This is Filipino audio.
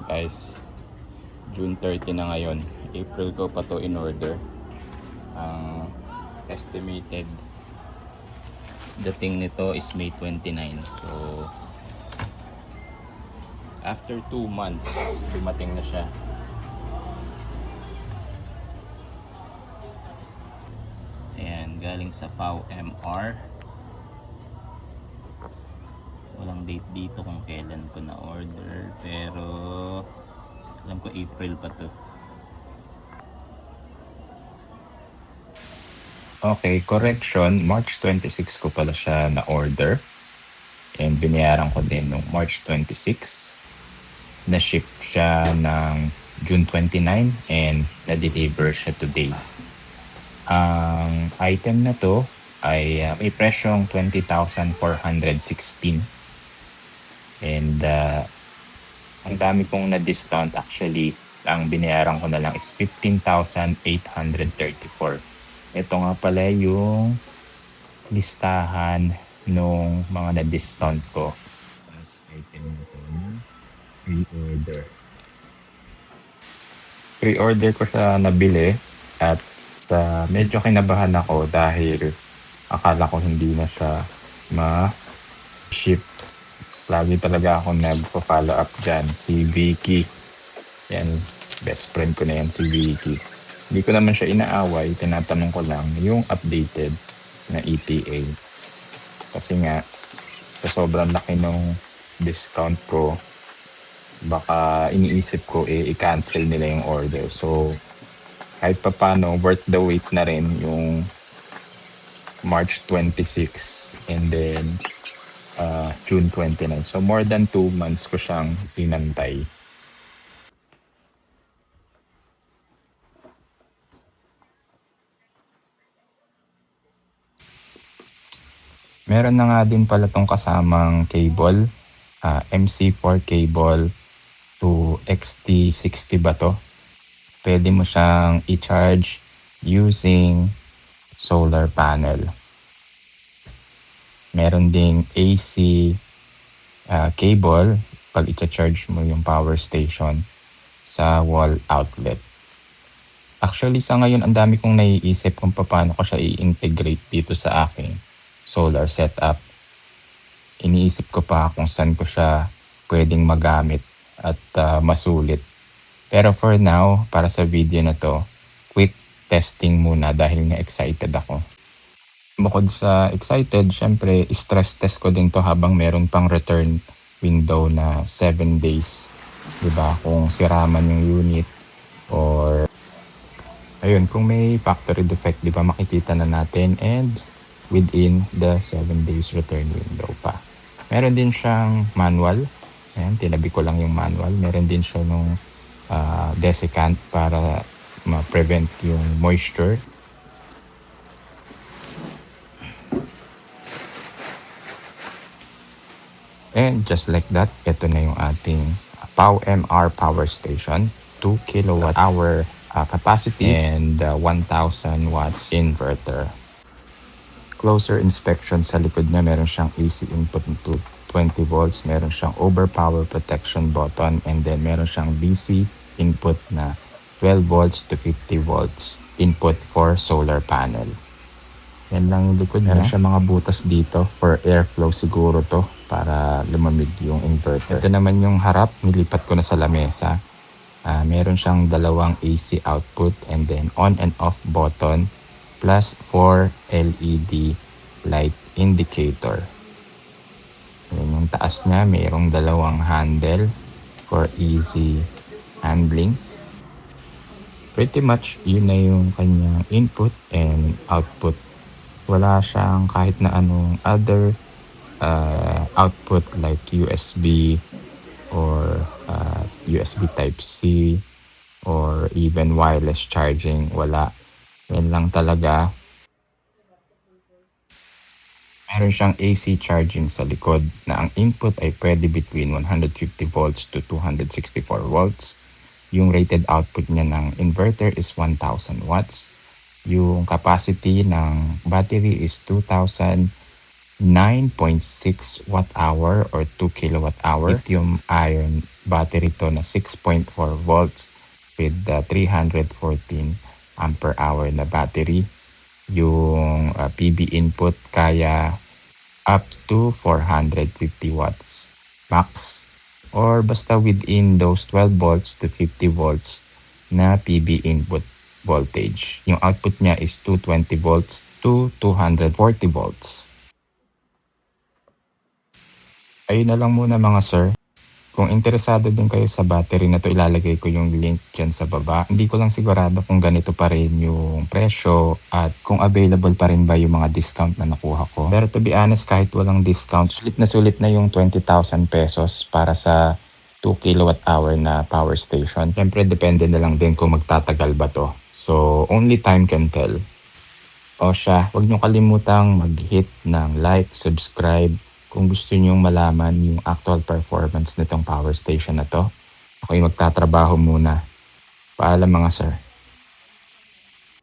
Guys, June 30 na ngayon. April ko pa to in order. Ang estimated dating nito is May 29. So, after 2 months, dumating na siya. Ayan, galing sa PAW MR. Walang date dito kung kailan ko na order, pero alam ko April pa to. Okay, correction, March 26 ko pala siya na order, and binayaran ko din nung March 26. Na-ship siya ng June 29 and na-deliver siya today. Ang item na to ay may presyong 20,416, and ang dami kong na-discount. Actually, ang binayaran ko na lang is 15,834. Ito nga pala yung listahan nung mga na-discount ko. Tapos item na to na pre-order. Pre-order ko siya nabili at medyo kinabahan ako dahil akala ko hindi na siya ma-ship. Lagi talaga ako nagpo-follow up dyan. Si Vicky. Yan, best friend ko na yan, si Vicky. Hindi ko naman siya inaaway. Tinatanong ko lang yung updated na ETA. Kasi nga, sa sobrang laki nung discount ko, baka iniisip ko i-cancel nila yung order. So, kahit pa paano, worth the wait na rin yung March 26 and then June 29. So, more than 2 months ko siyang pinantay. Meron na nga din pala tong kasamang cable, MC4 cable to XT60 ba to? Pwede mo siyang i-charge using solar panel. Meron ding AC cable pag i-charge mo yung power station sa wall outlet. Actually, sa ngayon, ang dami kong naiisip kung paano ko siya i-integrate dito sa aking solar setup. Iniisip ko pa kung saan ko siya pwedeng magamit at masulit. Pero for now, para sa video na to, quick testing muna dahil nga excited ako. Bukod sa excited, syempre, stress test ko din to habang meron pang return window na 7 days. Diba? Kung sira man yung unit or ayun, kung may factory defect, diba, makikita na natin and within the 7 days return window pa. Meron din siyang manual. Ayan, tinabi ko lang yung manual. Meron din siya nung desiccant para ma-prevent yung moisture. And just like that, ito na yung ating PAW MR power station. 2 kilowatt hour capacity and 1,000 watts inverter. Closer inspection sa likod niya, meron siyang AC input to 20 volts, meron siyang overpower protection button, and then meron siyang DC input na 12 volts to 50 volts input for solar panel. Yan lang yung likod niya. Meron siya mga butas dito for airflow siguro to para lumamig yung inverter. Ito naman yung harap, nilipat ko na sa lamesa. Meron siyang dalawang AC output and then on and off button plus 4 LED light indicator. Yan yung taas niya, mayroong dalawang handle for easy handling. Pretty much yun na yung kanyang input and output. Wala siyang kahit na anong other output like USB or USB Type-C or even wireless charging. Wala. Yan lang talaga. Meron siyang AC charging sa likod na ang input ay pwede between 150 volts to 264 volts. Yung rated output niya ng inverter is 1,000 watts. Yung capacity ng battery is 2,000 9.6 watt hour or 2 kilowatt hour. Lithium ion battery to na 6.4 volts with the 314 ampere hour na battery. Yung PV input kaya up to 450 watts max, or basta within those 12 volts to 50 volts na PV input voltage. Yung output niya is 220 volts to 240 volts. Ayun na lang muna mga sir. Kung interesado din kayo sa battery na to, ilalagay ko yung link dyan sa baba. Hindi ko lang sigurado kung ganito pa rin yung presyo at kung available pa rin ba yung mga discount na nakuha ko. Pero to be honest, kahit walang discount, sulit na yung 20,000 pesos para sa 2 kilowatt hour na power station. Siyempre, depende na lang din kung magtatagal ba to. So, only time can tell. O siya, huwag nyo kalimutang mag-hit ng like, subscribe, kung gusto nyong malaman yung actual performance nitong power station na to. Ako'y magtatrabaho muna. Paalam mga sir.